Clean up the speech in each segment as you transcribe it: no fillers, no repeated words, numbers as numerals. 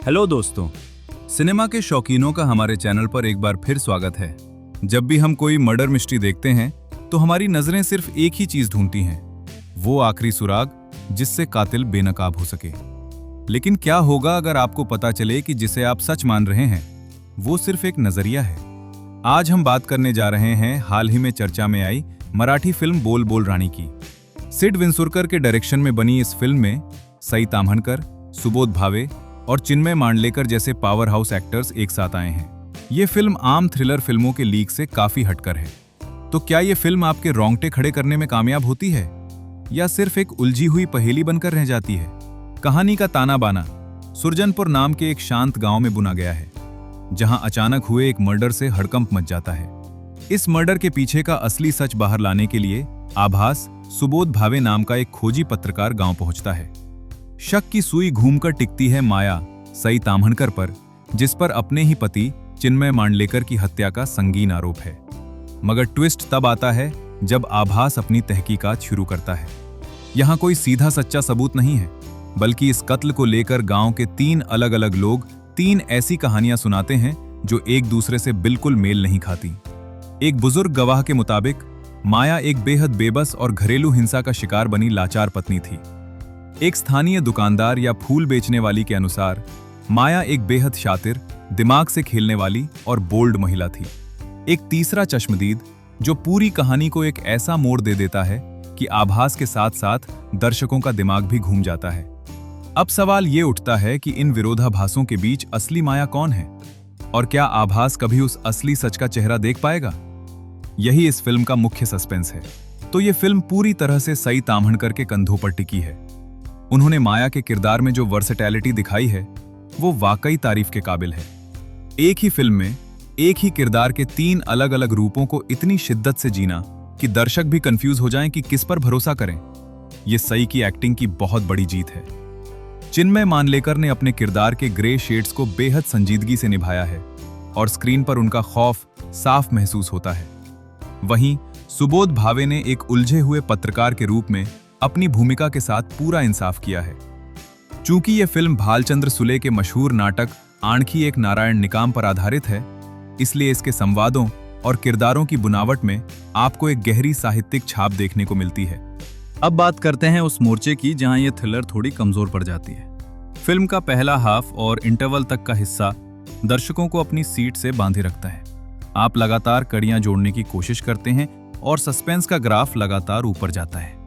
Hello दोस्तों, cinema के शौकीनों का हमारे चैनल पर एक बार फिर स्वागत है। जब भी हम कोई मर्डर मिस्ट्री देखते हैं तो हमारी नजरें सिर्फ एक ही चीज ढूंढती हैं, वो आखिरी सुराग जिससे कातिल बेनकाब हो सके। लेकिन क्या होगा अगर आपको पता चले कि जिसे आप सच मान रहे हैं वो सिर्फ एक नजरिया है। आज हम बात करने जा रहे हैं हाल ही में चर्चा में आई मराठी फिल्म बोल बोल रानी की। सिड वेंसुरकर के डायरेक्शन में बनी इस फिल्म में सई ताम्हणकर, सुबोध भावे और चिन्मय मांडलेकर जैसे पावर हाउस एक्टर्स एक साथ आए हैं। ये फिल्म आम थ्रिलर फिल्मों के लीक से काफी हटकर है। तो क्या ये फिल्म आपके रोंगटे खड़े करने में कामयाब होती है या सिर्फ एक उलझी हुई पहेली बनकर रह जाती है? कहानी का ताना बाना सुरजनपुर नाम के एक शांत गांव में बुना गया है, जहां अचानक हुए एक मर्डर से हड़कंप मच जाता है। इस मर्डर के पीछे का असली सच बाहर लाने के लिए आभास सुबोध भावे नाम का एक खोजी पत्रकार गांव पहुंचता है। शक की सुई घूमकर टिकती है माया सई ताम्हणकर पर, जिस पर अपने ही पति चिन्मय मांडलेकर की हत्या का संगीन आरोप है। मगर ट्विस्ट तब आता है जब आभास अपनी तहकीकात शुरू करता है। यहां कोई सीधा सच्चा सबूत नहीं है, बल्कि इस कत्ल को लेकर गांव के 3 अलग अलग लोग 3 ऐसी कहानियां सुनाते हैं जो एक दूसरे से बिल्कुल मेल नहीं खाती। एक बुजुर्ग गवाह के मुताबिक माया एक बेहद बेबस और घरेलू हिंसा का शिकार बनी लाचार पत्नी थी। एक स्थानीय दुकानदार या फूल बेचने वाली के अनुसार माया एक बेहद शातिर, दिमाग से खेलने वाली और बोल्ड महिला थी। एक तीसरा चश्मदीद जो पूरी कहानी को एक ऐसा मोड़ दे देता है कि आभास के साथ साथ दर्शकों का दिमाग भी घूम जाता है। अब सवाल ये उठता है कि इन विरोधाभासों के बीच असली माया कौन है और क्या आभास कभी उस असली सच का चेहरा देख पाएगा? यही इस फिल्म का मुख्य सस्पेंस है। तो ये फिल्म पूरी तरह से सई ताम्हणकर के कंधों पर टिकी है। उन्होंने माया के किरदार में जो वर्सेटैलिटी दिखाई है वो वाकई तारीफ के काबिल है। एक ही फिल्म में एक ही किरदार के 3 अलग अलग रूपों को इतनी शिद्दत से जीना कि दर्शक भी कंफ्यूज हो जाएं कि किस पर भरोसा करें। ये सई की एक्टिंग की बहुत बड़ी जीत है। चिन्मय मांडलेकर ने अपने किरदार के ग्रे शेड्स को बेहद संजीदगी से निभाया है और स्क्रीन पर उनका खौफ साफ महसूस होता है। वहीं सुबोध भावे ने एक उलझे हुए पत्रकार के रूप में अपनी भूमिका के साथ पूरा इंसाफ किया है। चूंकि यह फिल्म भालचंद्र सुले के मशहूर नाटक आणखी एक नारायण निकाम पर आधारित है, इसलिए इसके संवादों और किरदारों की बुनावट में आपको एक गहरी साहित्यिक छाप देखने को मिलती है। अब बात करते हैं उस मोर्चे की जहां यह थ्रिलर थोड़ी कमजोर पड़ जाती है। फिल्म का पहला हाफ और इंटरवल तक का हिस्सा दर्शकों को अपनी सीट से बांधे रखता है। आप लगातार कड़ियां जोड़ने की कोशिश करते हैं और सस्पेंस का ग्राफ लगातार ऊपर जाता है।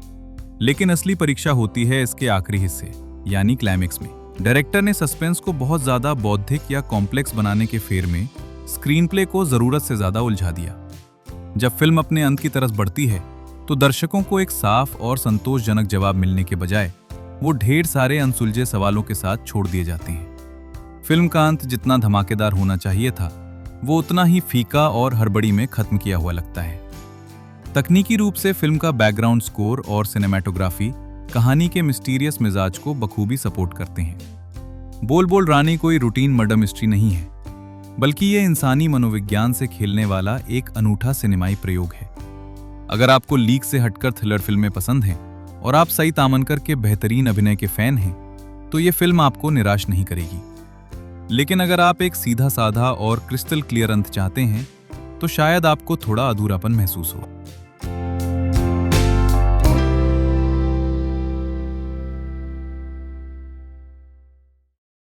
लेकिन असली परीक्षा होती है इसके आखिरी हिस्से यानी क्लाइमेक्स में। डायरेक्टर ने सस्पेंस को बहुत ज्यादा बौद्धिक या कॉम्प्लेक्स बनाने के फेर में स्क्रीन प्ले को जरूरत से ज्यादा उलझा दिया। जब फिल्म अपने अंत की तरफ बढ़ती है तो दर्शकों को एक साफ और संतोषजनक जवाब मिलने के बजाय वो ढेर सारे अनसुलझे सवालों के साथ छोड़ दिए जाते हैं। फिल्म का अंत जितना धमाकेदार होना चाहिए था वो उतना ही फीका और हड़बड़ी में खत्म किया हुआ लगता है। तकनीकी रूप से फिल्म का बैकग्राउंड स्कोर और सिनेमैटोग्राफी कहानी के मिस्टीरियस मिजाज को बखूबी सपोर्ट करते हैं। बोल बोल रानी कोई रूटीन मर्डर मिस्ट्री नहीं है, बल्कि ये इंसानी मनोविज्ञान से खेलने वाला एक अनूठा सिनेमाई प्रयोग है। अगर आपको लीक से हटकर थ्रिलर फिल्में पसंद हैं और आप सई ताम्हणकर के बेहतरीन अभिनय के फैन हैं, तो ये फिल्म आपको निराश नहीं करेगी। लेकिन अगर आप एक सीधा साधा और क्रिस्टल क्लियर अंत चाहते हैं तो शायद आपको थोड़ा अधूरापन महसूस हो।